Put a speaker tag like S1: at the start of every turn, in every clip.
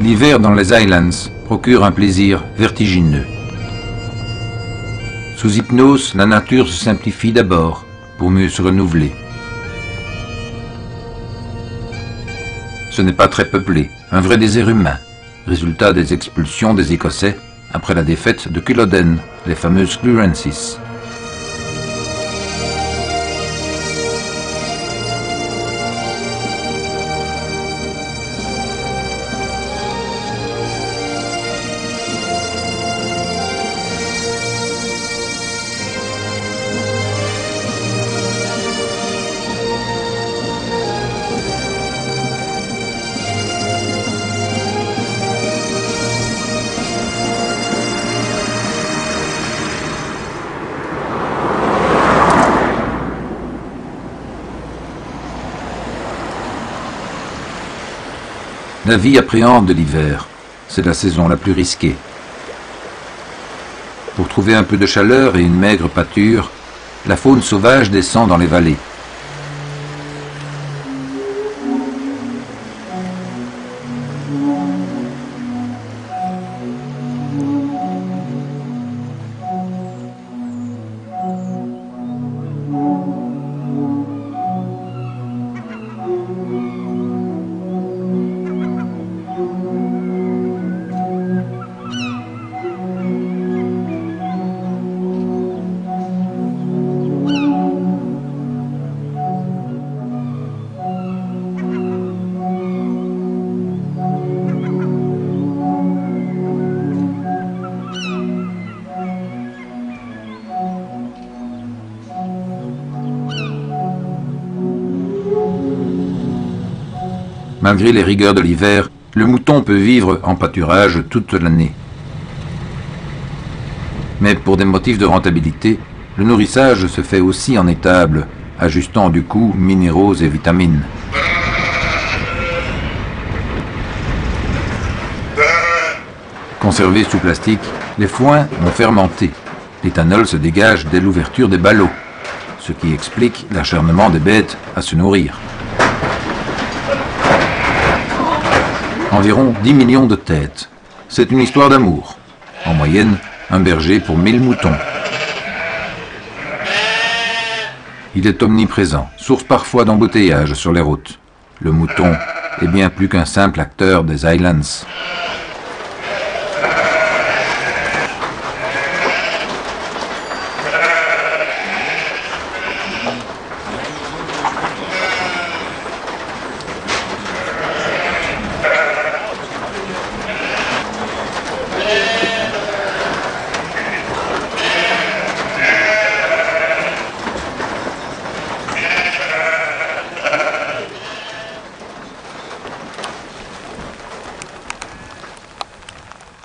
S1: L'hiver dans les Highlands procure un plaisir vertigineux. Sous hypnose, la nature se simplifie d'abord pour mieux se renouveler. Ce n'est pas très peuplé, un vrai désert humain, résultat des expulsions des Écossais après la défaite de Culloden, les fameuses Clearances. La vie appréhende l'hiver. C'est la saison la plus risquée. Pour trouver un peu de chaleur et une maigre pâture, la faune sauvage descend dans les vallées. Malgré les rigueurs de l'hiver, le mouton peut vivre en pâturage toute l'année. Mais pour des motifs de rentabilité, le nourrissage se fait aussi en étable, ajustant du coup minéraux et vitamines. Conservés sous plastique, les foins ont fermenté. L'éthanol se dégage dès l'ouverture des ballots, ce qui explique l'acharnement des bêtes à se nourrir. Environ 10 millions de têtes. C'est une histoire d'amour. En moyenne, un berger pour 1000 moutons. Il est omniprésent, source parfois d'embouteillage sur les routes. Le mouton est bien plus qu'un simple acteur des Highlands.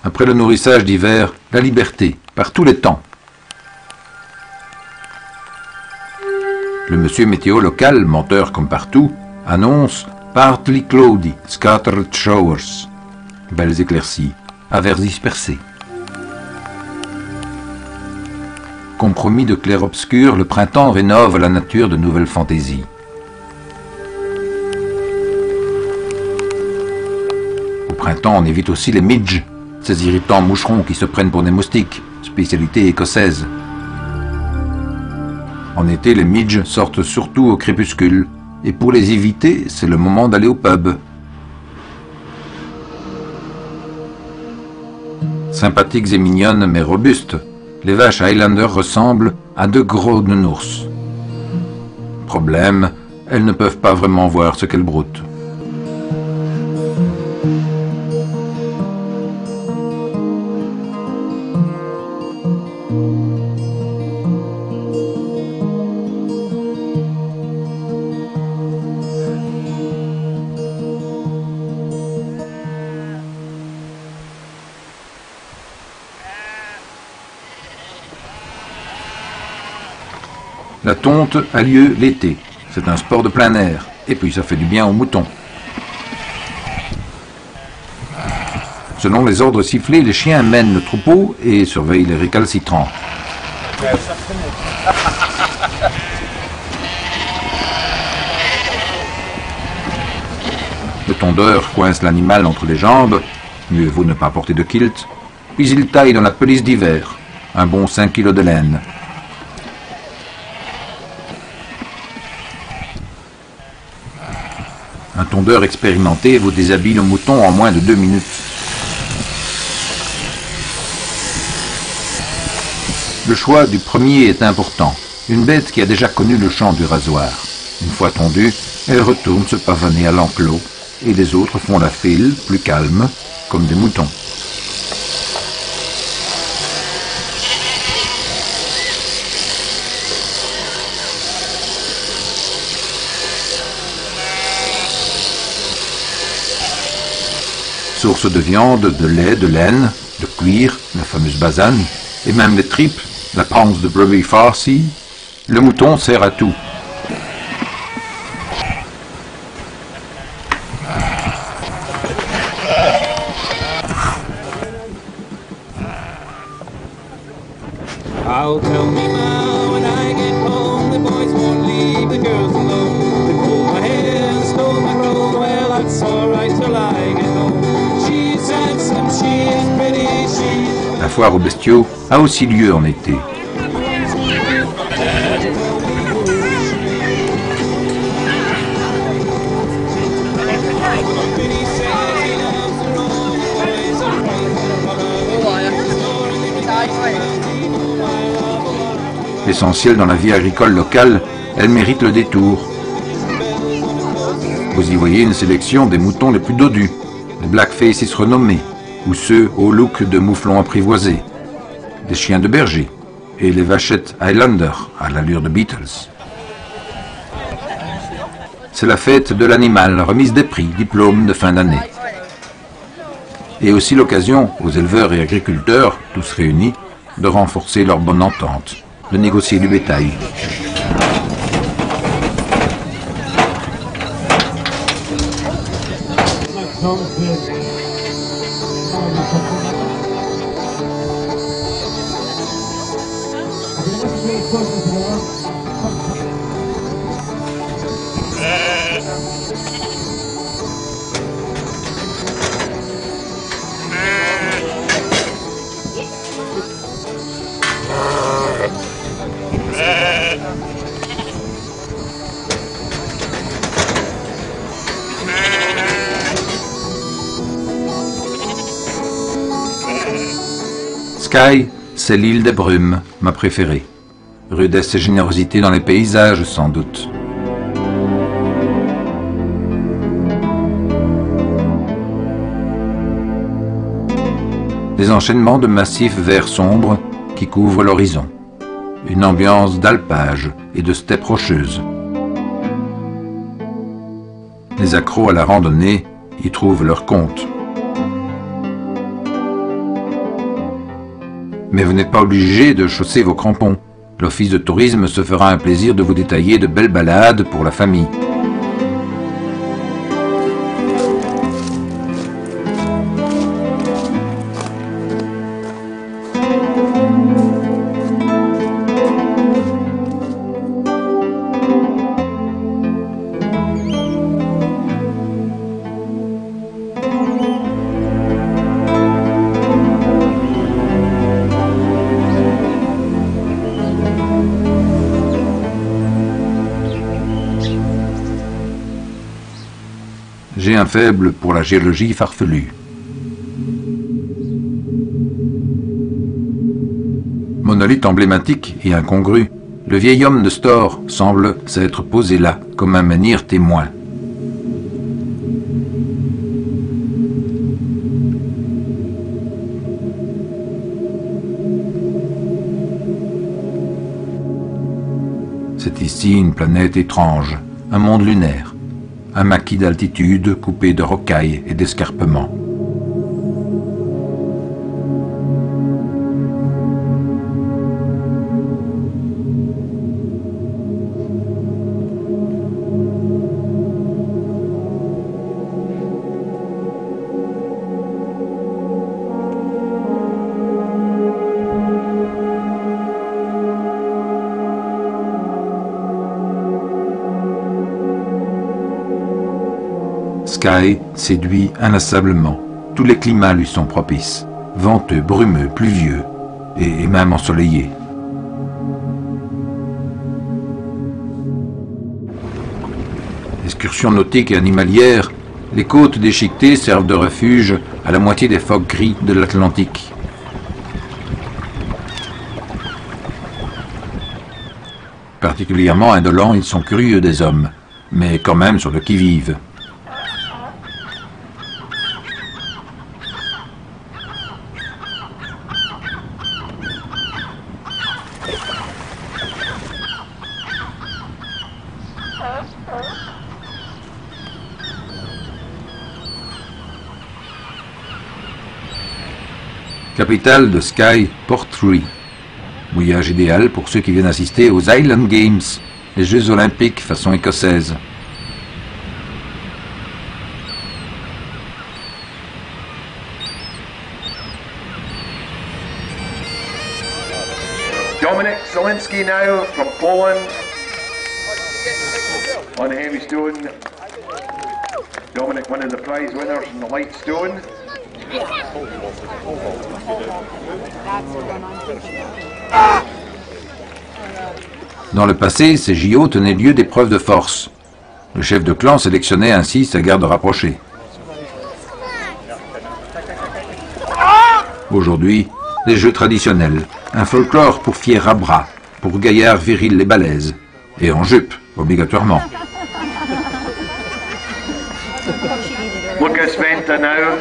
S1: Après le nourrissage d'hiver, la liberté, par tous les temps. Le monsieur météo local, menteur comme partout, annonce « Partly cloudy, scattered showers ». Belles éclaircies, averses dispersées. Compromis de clair-obscur, le printemps rénove la nature de nouvelles fantaisies. Au printemps, on évite aussi les midges, ces irritants moucherons qui se prennent pour des moustiques, spécialité écossaise. En été, les midges sortent surtout au crépuscule, et pour les éviter, c'est le moment d'aller au pub. Sympathiques et mignonnes, mais robustes, les vaches Highlander ressemblent à de gros nounours. Problème, elles ne peuvent pas vraiment voir ce qu'elles broutent. La tonte a lieu l'été. C'est un sport de plein air. Et puis ça fait du bien aux moutons. Selon les ordres sifflés, les chiens mènent le troupeau et surveillent les récalcitrants. Le tondeur coince l'animal entre les jambes mieux vaut ne pas porter de kilt, puis il taille dans la pelisse d'hiver, un bon 5 kilos de laine. Un tondeur expérimenté vous déshabille le mouton en moins de 2 minutes. Le choix du premier est important. Une bête qui a déjà connu le chant du rasoir. Une fois tondue, elle retourne se pavaner à l'enclos et les autres font la file, plus calmes, comme des moutons. Source de viande, de lait, de laine, de cuir, la fameuse basane, et même les tripes, la panse de brebis farcie, le mouton sert à tout.
S2: I'll tell me ma when I get home, the boys won't leave the girls alone. They pulled my hair and stole my clothes, well that's alright till I get home. She's handsome, she's pretty, she's...
S1: La foire aux bestiaux a aussi lieu en été. Essentielle dans la vie agricole locale, elle mérite le détour. Vous y voyez une sélection des moutons les plus dodus, les blackfaces renommés, ou ceux au look de mouflons apprivoisés, des chiens de berger, et les vachettes Highlander à l'allure de Beatles. C'est la fête de l'animal, remise des prix, diplôme de fin d'année. Et aussi l'occasion aux éleveurs et agriculteurs, tous réunis, de renforcer leur bonne entente, de négocier du bétail. Skye, c'est l'île des brumes, ma préférée. Rudesse et générosité dans les paysages, sans doute. Des enchaînements de massifs verts sombres qui couvrent l'horizon. Une ambiance d'alpage et de steppe rocheuse. Les accros à la randonnée y trouvent leur compte. Mais vous n'êtes pas obligé de chausser vos crampons. L'office de tourisme se fera un plaisir de vous détailler de belles balades pour la famille. J'ai un faible pour la géologie farfelue. Monolithe emblématique et incongru, le vieil homme de Storr semble s'être posé là, comme un menhir témoin. C'est ici une planète étrange, un monde lunaire. Un maquis d'altitude coupé de rocailles et d'escarpements. Skye séduit inlassablement, tous les climats lui sont propices. Venteux, brumeux, pluvieux et même ensoleillés. Excursions nautiques et animalières, les côtes déchiquetées servent de refuge à la moitié des phoques gris de l'Atlantique. Particulièrement indolents, ils sont curieux des hommes, mais quand même sur le qui-vive. Capitale de Skye, Portree. Mouillage idéal pour ceux qui viennent assister aux Island Games, les Jeux olympiques façon écossaise.
S3: Dominik Zielinski now from Poland on the heavy stone. Dominik, one of the prize winners in the light stone.
S1: Dans le passé, ces JO tenaient lieu d'épreuves de force. Le chef de clan sélectionnait ainsi sa garde rapprochée. Aujourd'hui, des jeux traditionnels, un folklore pour fiers à bras, pour gaillards virils et balèzes, et en jupe, obligatoirement.
S3: Lucas Venta now.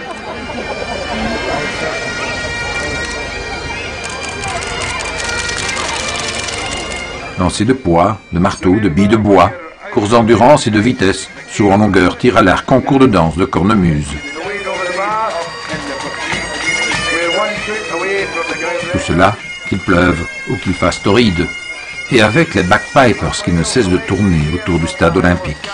S1: Lancers de poids, de marteaux, de billes de bois, courses d'endurance et de vitesse, saut en longueur, tir à l'arc, concours de danse, de cornemuse. Tout cela, qu'il pleuve ou qu'il fasse torride, et avec les bagpipers qui ne cessent de tourner autour du stade olympique.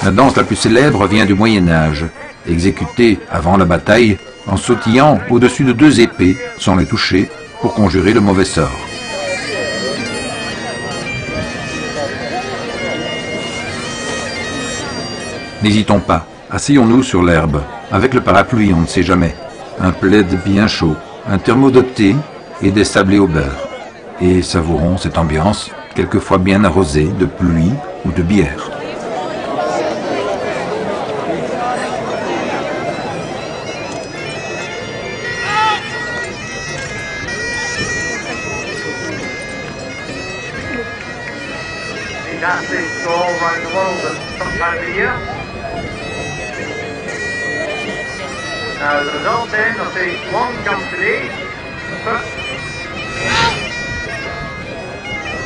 S1: La danse la plus célèbre vient du Moyen-Âge, exécutée avant la bataille en sautillant au-dessus de deux épées sans les toucher pour conjurer le mauvais sort. N'hésitons pas, asseyons-nous sur l'herbe. Avec le parapluie, on ne sait jamais. Un plaid bien chaud, un thermo de thé et des sablés au beurre. Et savourons cette ambiance, quelquefois bien arrosée de pluie ou de bière.
S3: Athletes all around the world at some time of the year. Now the result then of phase one comes today.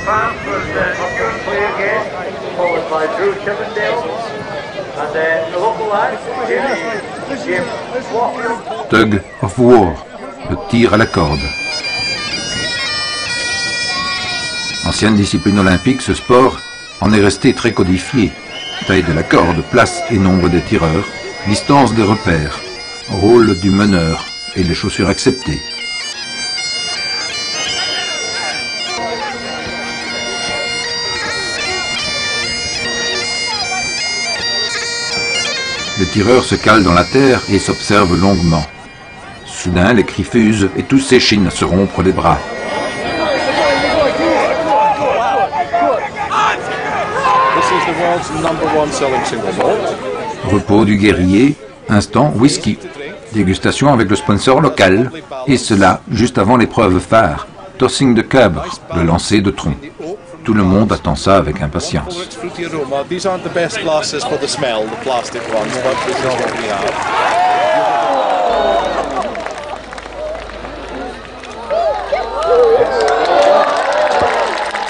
S3: France was the upper player again, followed by Drew Chippendale, and the local lad, James Walker.
S1: Tug of War, le tir à la corde. Ancienne discipline olympique, ce sport en est resté très codifié. Taille de la corde, place et nombre des tireurs, distance des repères, rôle du meneur et les chaussures acceptées. Les tireurs se calent dans la terre et s'observent longuement. Soudain, les cris fusent et tous s'échinent à se rompre les bras. Repos du guerrier, instant whisky. Dégustation avec le sponsor local. Et cela juste avant l'épreuve phare. Tossing de cabre, le lancer de tronc. Tout le monde attend ça avec impatience.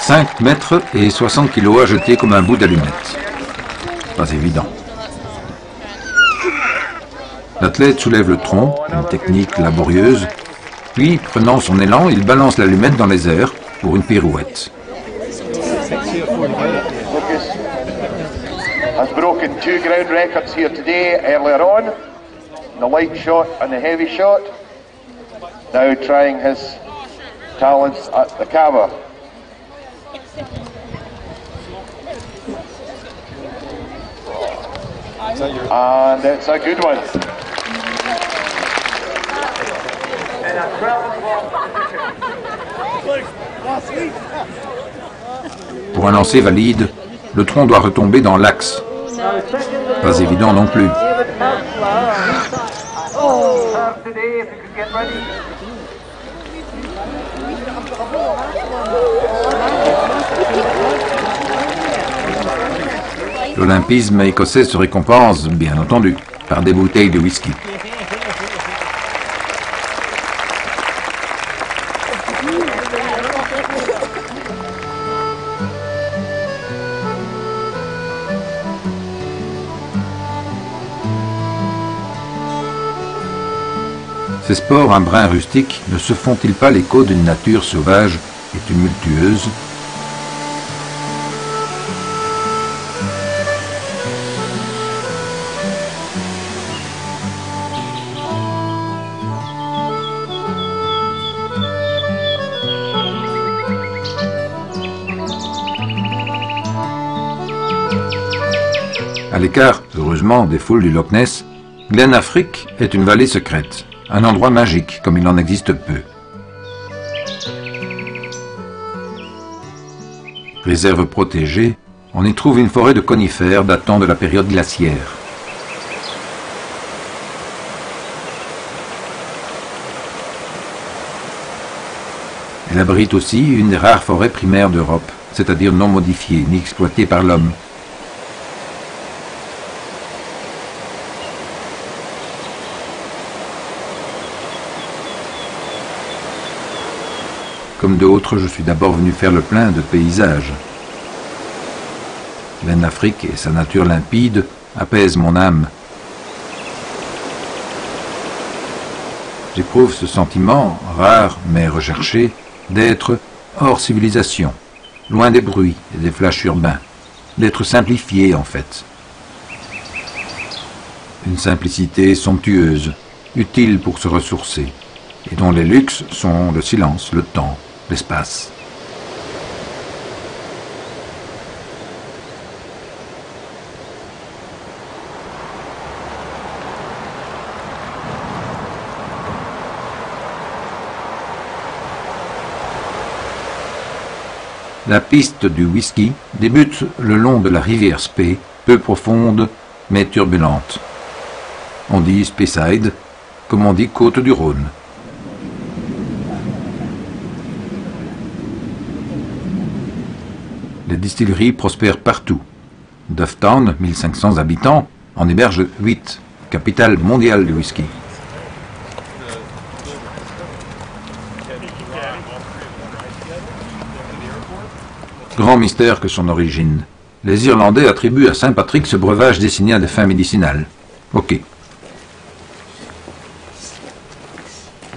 S1: « 5 mètres et 60 kilos à jeter comme un bout d'allumette. » Pas évident. L'athlète soulève le tronc, une technique laborieuse, puis, prenant son élan, il balance l'allumette dans les airs pour une pirouette.
S4: has broken 2 ground records here today, earlier on, the light shot and the heavy shot. Now trying his talents at the cover. And it's a good one.
S3: And a 12
S1: Pour un lancer valide, le tronc doit retomber dans l'axe. Pas évident non plus. L'olympisme écossais se récompense, bien entendu, par des bouteilles de whisky. Ces sports un brin rustique ne se font-ils pas l'écho d'une nature sauvage et tumultueuse ? À l'écart, heureusement, des foules du Loch Ness, Glen Affric est une vallée secrète, un endroit magique comme il en existe peu. Réserve protégée, on y trouve une forêt de conifères datant de la période glaciaire. Elle abrite aussi une des rares forêts primaires d'Europe, c'est-à-dire non modifiée ni exploitée par l'homme. Comme d'autres, je suis d'abord venu faire le plein de paysages. Glen Affric et sa nature limpide apaisent mon âme. J'éprouve ce sentiment, rare mais recherché, d'être hors civilisation, loin des bruits et des flashs urbains, d'être simplifié en fait. Une simplicité somptueuse, utile pour se ressourcer, et dont les luxes sont le silence, le temps, l'espace. La piste du whisky débute le long de la rivière Spey, peu profonde mais turbulente. On dit Speyside, comme on dit Côte du Rhône. Les distilleries prospèrent partout. Dufftown, 1500 habitants, en héberge 8, capitale mondiale du whisky. Grand mystère que son origine. Les Irlandais attribuent à Saint Patrick ce breuvage destiné à des fins médicinales. Ok.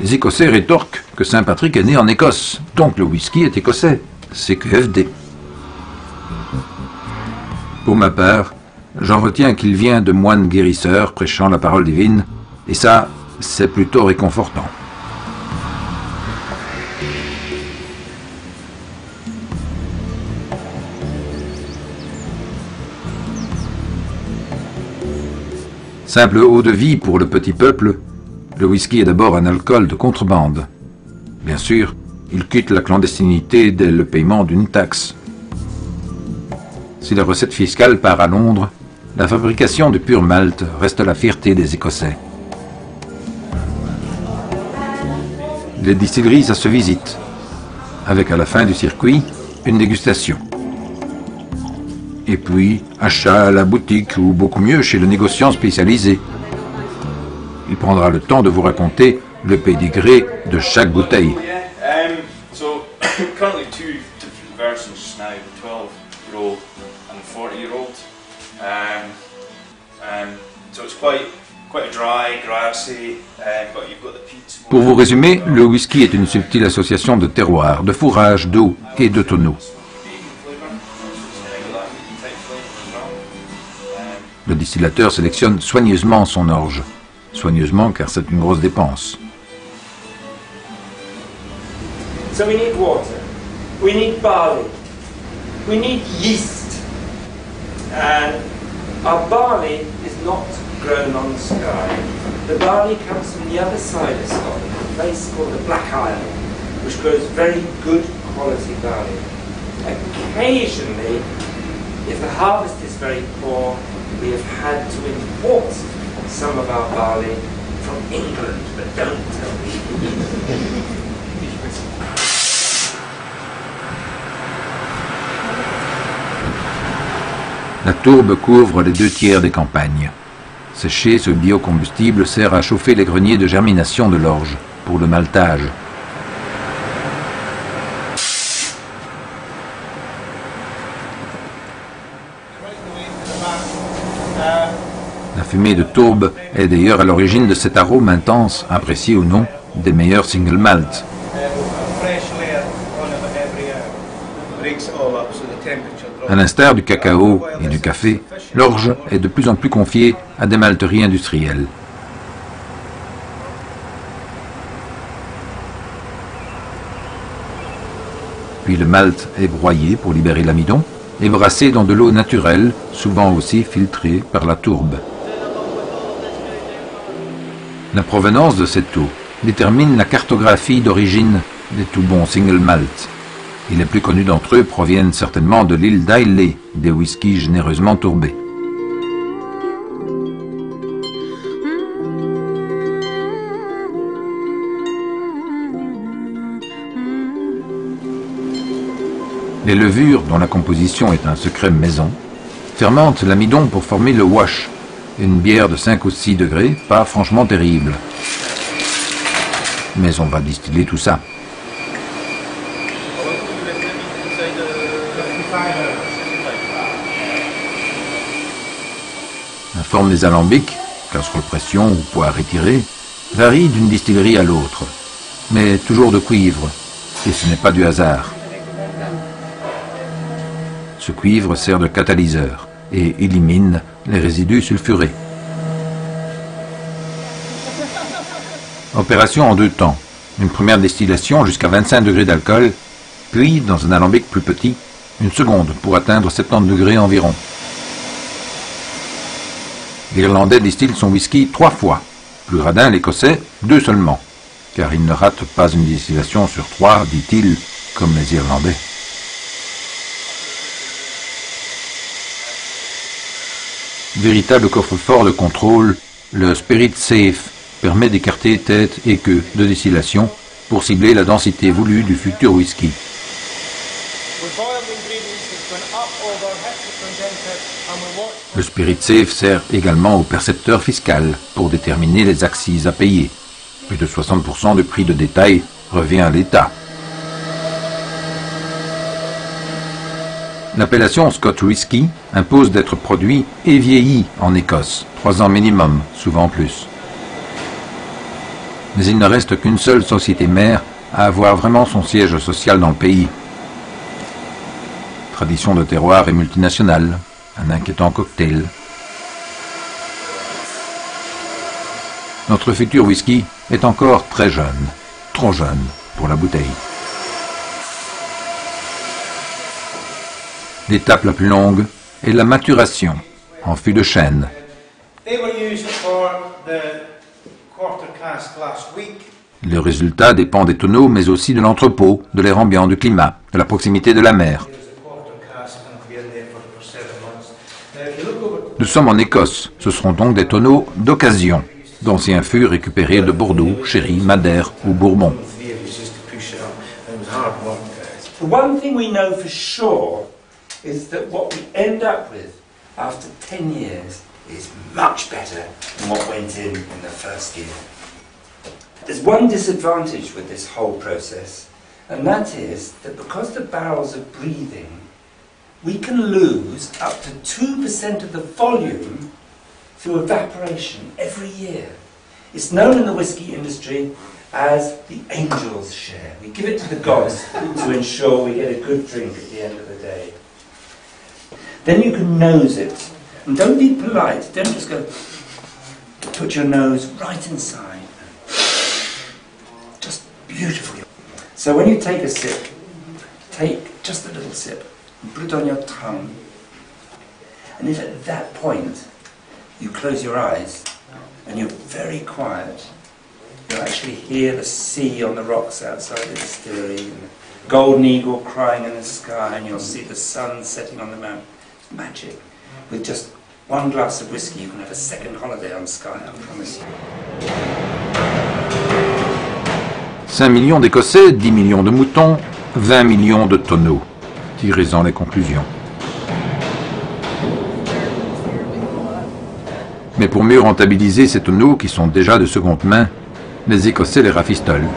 S1: Les Écossais rétorquent que Saint Patrick est né en Écosse, donc le whisky est écossais. CQFD. Pour ma part, j'en retiens qu'il vient de moines guérisseurs prêchant la parole divine, et ça, c'est plutôt réconfortant. Simple eau de vie pour le petit peuple, le whisky est d'abord un alcool de contrebande. Bien sûr, il quitte la clandestinité dès le paiement d'une taxe. Si la recette fiscale part à Londres, la fabrication du pur malt reste la fierté des Écossais. Les distilleries, ça se visite, avec à la fin du circuit, une dégustation. Et puis, achat à la boutique ou beaucoup mieux chez le négociant spécialisé. Il prendra le temps de vous raconter le pédigré de chaque bouteille.
S5: So currently 2 different versions just now, the 12-year-old and the 40-year-old. So it's quite a dry, grassy, but you've got the peats.
S1: Pour vous résumer, le whisky est une subtile association de terroir, de fourrage, d'eau et de tonneaux. Le distillateur sélectionne soigneusement son orge. Soigneusement car c'est une grosse dépense.
S6: So we need water, we need barley, we need yeast, and our barley is not grown on the sky. The barley comes from the other side of Scotland, a place called the Black Isle, which grows very good quality barley. Occasionally, if the harvest is very poor, we have had to import some of our barley from England, but don't tell me.
S1: La tourbe couvre les 2/3 des campagnes. Séché, ce biocombustible sert à chauffer les greniers de germination de l'orge, pour le maltage. La fumée de tourbe est d'ailleurs à l'origine de cet arôme intense, apprécié ou non, des meilleurs single malt. À l'instar du cacao et du café, l'orge est de plus en plus confiée à des malteries industrielles. Puis le malt est broyé pour libérer l'amidon et brassé dans de l'eau naturelle, souvent aussi filtrée par la tourbe. La provenance de cette eau détermine la cartographie d'origine des tout bons single malt. Et les plus connus d'entre eux proviennent certainement de l'île d'Islay, des whiskies généreusement tourbés. Les levures, dont la composition est un secret maison, fermentent l'amidon pour former le wash, une bière de 5 ou 6 degrés, pas franchement terrible. Mais on va distiller tout ça. La forme des alambics, casserole pression ou poids retiré, varie d'une distillerie à l'autre, mais toujours de cuivre, et ce n'est pas du hasard. Ce cuivre sert de catalyseur et élimine les résidus sulfurés. Opération en 2 temps. Une première distillation jusqu'à 25 degrés d'alcool, puis, dans un alambic plus petit, une seconde pour atteindre 70 degrés environ. L'Irlandais distille son whisky 3 fois. Plus radin, l'Écossais, 2 seulement. Car il ne rate pas une distillation sur 3, dit-il, comme les Irlandais. Véritable coffre-fort de contrôle, le Spirit Safe permet d'écarter tête et queue de distillation pour cibler la densité voulue du futur whisky. Le Spirit Safe sert également au percepteur fiscal pour déterminer les accises à payer. Plus de 60% du prix de détail revient à l'État. L'appellation Scotch Whisky impose d'être produit et vieilli en Écosse, 3 ans minimum, souvent plus. Mais il ne reste qu'une seule société mère à avoir vraiment son siège social dans le pays. Tradition de terroir et multinationale, un inquiétant cocktail. Notre futur whisky est encore très jeune, trop jeune pour la bouteille. L'étape la plus longue est la maturation en fût de chêne. Le résultat dépend des tonneaux, mais aussi de l'entrepôt, de l'air ambiant, du climat, de la proximité de la mer. Nous sommes en Écosse, ce seront donc des tonneaux d'occasion, d'anciens fûts récupérés de Bordeaux, Sherry, Madère ou Bourbon.
S6: The one thing we know for sure is that what we end up with after 10 years is much better than what went in the first year. There's one disadvantage with this whole process, and that is that because the barrels are breathing, we can lose up to 2% of the volume through evaporation every year. It's known in the whiskey industry as the angel's share. We give it to the gods to ensure we get a good drink at the end of the day. Then you can nose it, And don't be polite, don't just go, put your nose right inside. Just beautiful. So when you take a sip, take just a little sip and put it on your tongue. And if at that point you close your eyes and you're very quiet, you'll actually hear the sea on the rocks outside the distillery, and the golden eagle crying in the sky, and you'll see the sun setting on the mountain. It's magic. With just one glass of whiskey, you can have a second holiday on Skye, I promise you.
S1: 5 millions d'Écossais, 10 millions de moutons, 20 millions de tonneaux. Tirez-en les conclusions. Mais pour mieux rentabiliser ces tonneaux qui sont déjà de seconde main, les Écossais les rafistolent.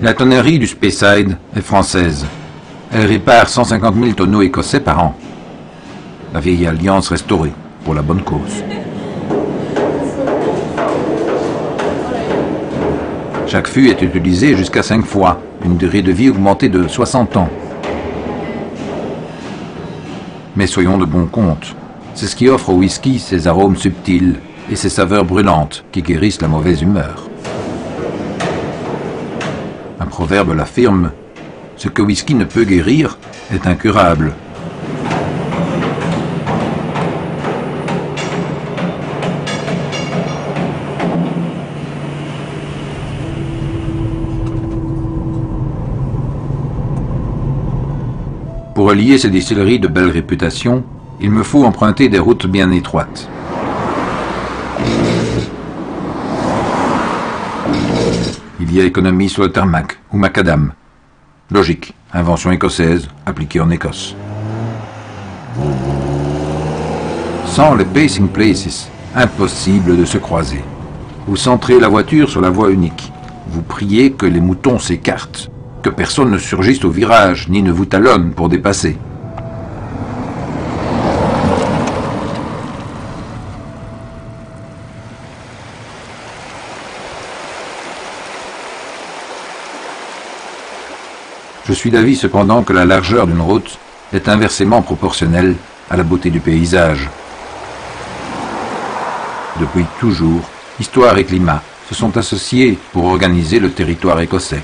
S1: La tonnerie du Speyside est française. Elle répare 150 000 tonneaux écossais par an. La vieille alliance restaurée, pour la bonne cause. Chaque fût est utilisé jusqu'à 5 fois, une durée de vie augmentée de 60 ans. Mais soyons de bon compte, c'est ce qui offre au whisky ses arômes subtils et ses saveurs brûlantes qui guérissent la mauvaise humeur. Un proverbe l'affirme, ce que whisky ne peut guérir est incurable. Pour relier ces distilleries de belle réputation, il me faut emprunter des routes bien étroites. Il y a économie sur le tarmac ou macadam. Logique, invention écossaise, appliquée en Écosse. Sans les pacing places, impossible de se croiser. Vous centrez la voiture sur la voie unique. Vous priez que les moutons s'écartent, que personne ne surgisse au virage, ni ne vous talonne pour dépasser. Je suis d'avis cependant que la largeur d'une route est inversement proportionnelle à la beauté du paysage. Depuis toujours, histoire et climat se sont associés pour organiser le territoire écossais.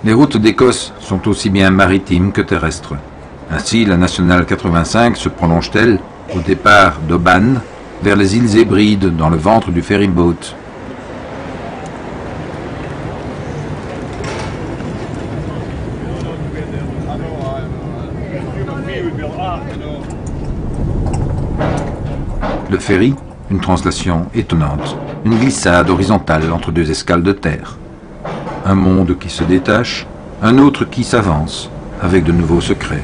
S1: Les routes d'Écosse sont aussi bien maritimes que terrestres. Ainsi, la nationale 85 se prolonge-t-elle au départ d'Oban vers les îles Hébrides dans le ventre du ferryboat. Le ferry, une translation étonnante, une glissade horizontale entre deux escales de terre. Un monde qui se détache, un autre qui s'avance, avec de nouveaux secrets.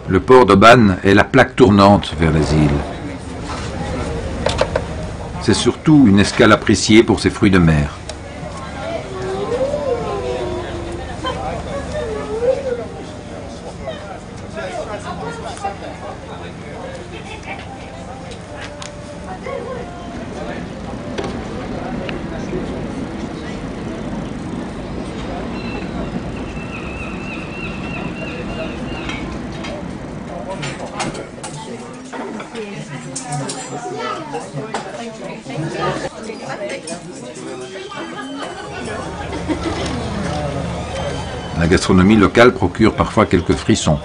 S1: Le port d'Oban est la plaque tournante vers les îles. C'est surtout une escale appréciée pour ses fruits de mer. La gastronomie locale procure parfois quelques frissons.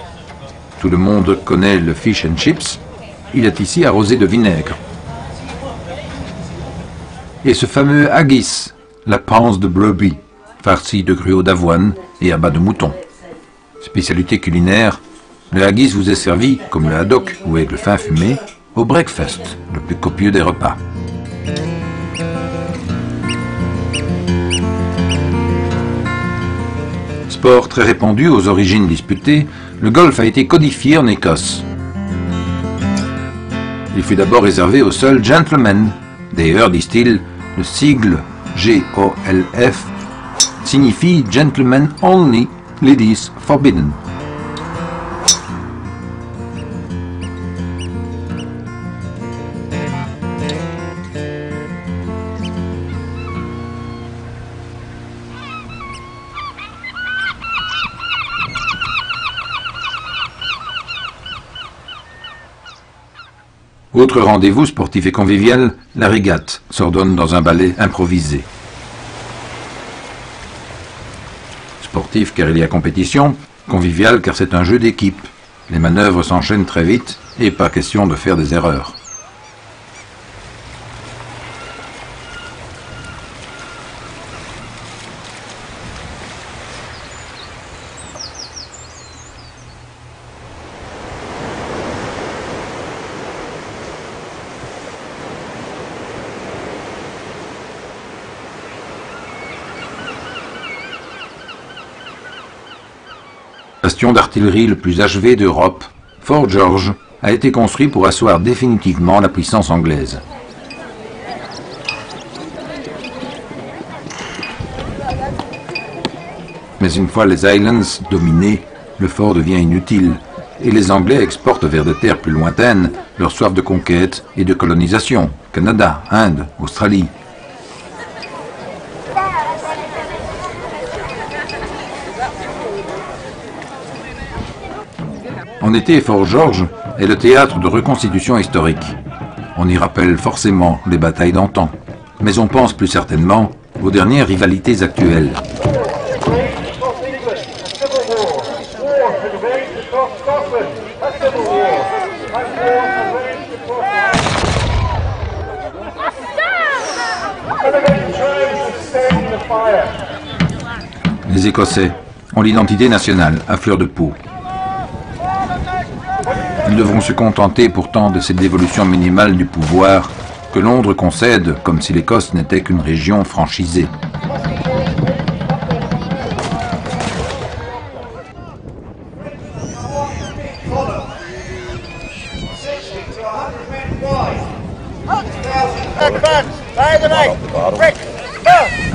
S1: Tout le monde connaît le fish and chips. Il est ici arrosé de vinaigre. Et ce fameux haggis, la panse de brebis, farci de gruau d'avoine et abats de mouton. Spécialité culinaire, le haggis vous est servi, comme le haddock ou aigle fin fumé, au breakfast, le plus copieux des repas. Sport très répandu aux origines disputées, le golf a été codifié en Écosse. Il fut d'abord réservé aux seuls gentlemen. D'ailleurs, disent-ils, le sigle GOLF signifie Gentlemen Only, Ladies Forbidden. Autre rendez-vous sportif et convivial, la régate s'ordonne dans un ballet improvisé. Sportif car il y a compétition, convivial car c'est un jeu d'équipe. Les manœuvres s'enchaînent très vite et pas question de faire des erreurs. Bastion d'artillerie le plus achevé d'Europe, Fort George a été construit pour asseoir définitivement la puissance anglaise. Mais une fois les Highlands dominés, le fort devient inutile et les Anglais exportent vers des terres plus lointaines leur soif de conquête et de colonisation, Canada, Inde, Australie. En été, Fort George est le théâtre de reconstitution historique. On y rappelle forcément les batailles d'antan, mais on pense plus certainement aux dernières rivalités actuelles. Les Écossais ont l'identité nationale à fleur de peau. Ils devront se contenter pourtant de cette dévolution minimale du pouvoir que Londres concède comme si l'Écosse n'était qu'une région franchisée.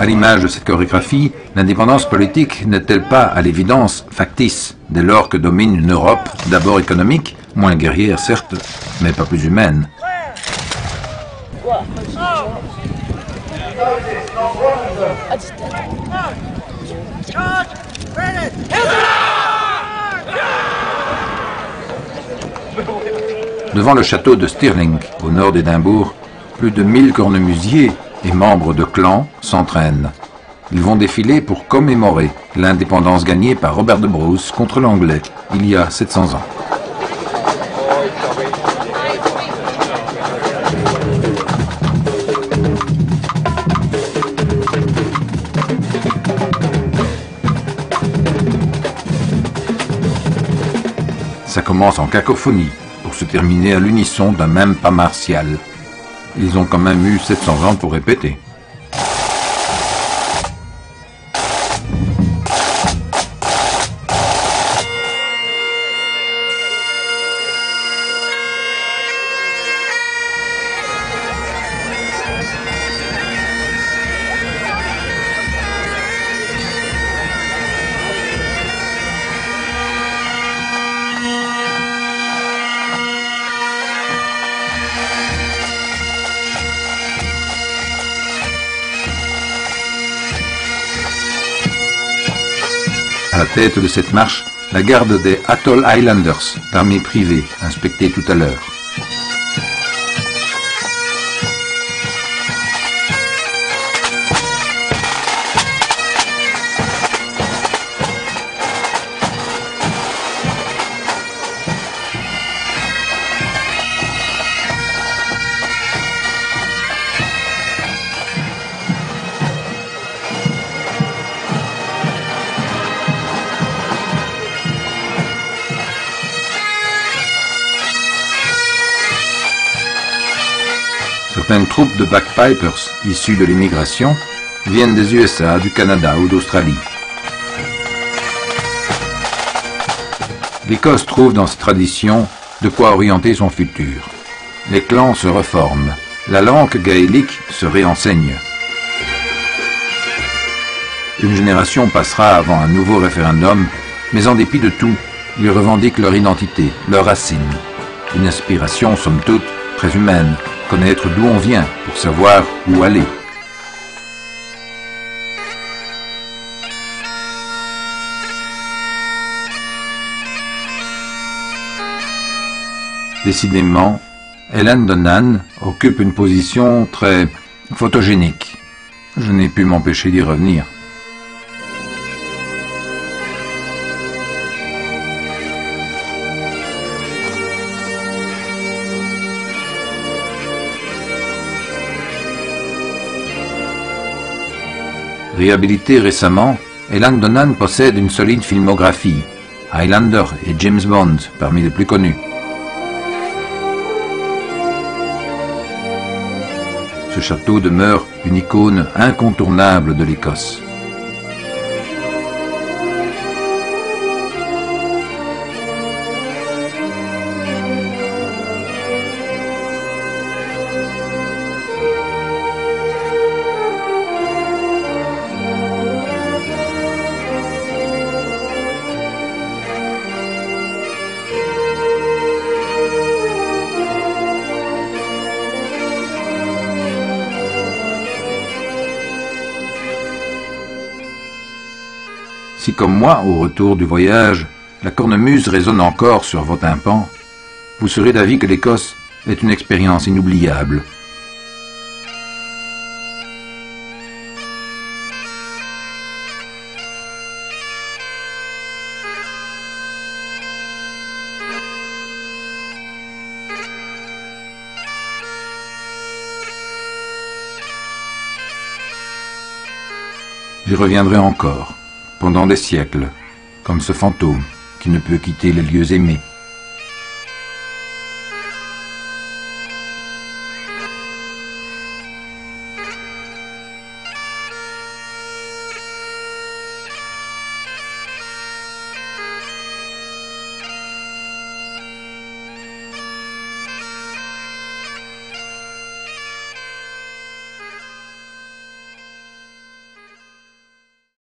S1: À l'image de cette chorégraphie, l'indépendance politique n'est-elle pas à l'évidence factice, dès lors que domine une Europe d'abord économique, moins guerrière certes, mais pas plus humaine. Devant le château de Stirling, au nord d'Édimbourg, plus de 1000 cornemusiers et membres de clans s'entraînent. Ils vont défiler pour commémorer l'indépendance gagnée par Robert de Bruce contre l'Anglais il y a 700 ans. Ça commence en cacophonie pour se terminer à l'unisson d'un même pas martial. Ils ont quand même eu 700 ans pour répéter. À la tête de cette marche, la garde des Atholl Highlanders, l'armée privée, inspectée tout à l'heure. Certaines troupes de bagpipers issues de l'immigration viennent des USA, du Canada ou d'Australie. L'Écosse trouve dans cette tradition de quoi orienter son futur. Les clans se reforment. La langue gaélique se réenseigne. Une génération passera avant un nouveau référendum, mais en dépit de tout, ils revendiquent leur identité, leurs racines. Une aspiration, somme toute, très humaine, connaître d'où on vient pour savoir où aller. Décidément, Hélène Donnan occupe une position très photogénique. Je n'ai pu m'empêcher d'y revenir. Réhabilitée récemment, Hélène Donnan possède une solide filmographie. Highlander et James Bond parmi les plus connus. Ce château demeure une icône incontournable de l'Écosse. Si comme moi, au retour du voyage, la cornemuse résonne encore sur vos tympans, vous serez d'avis que l'Écosse est une expérience inoubliable. J'y reviendrai encore, pendant des siècles, comme ce fantôme qui ne peut quitter les lieux aimés.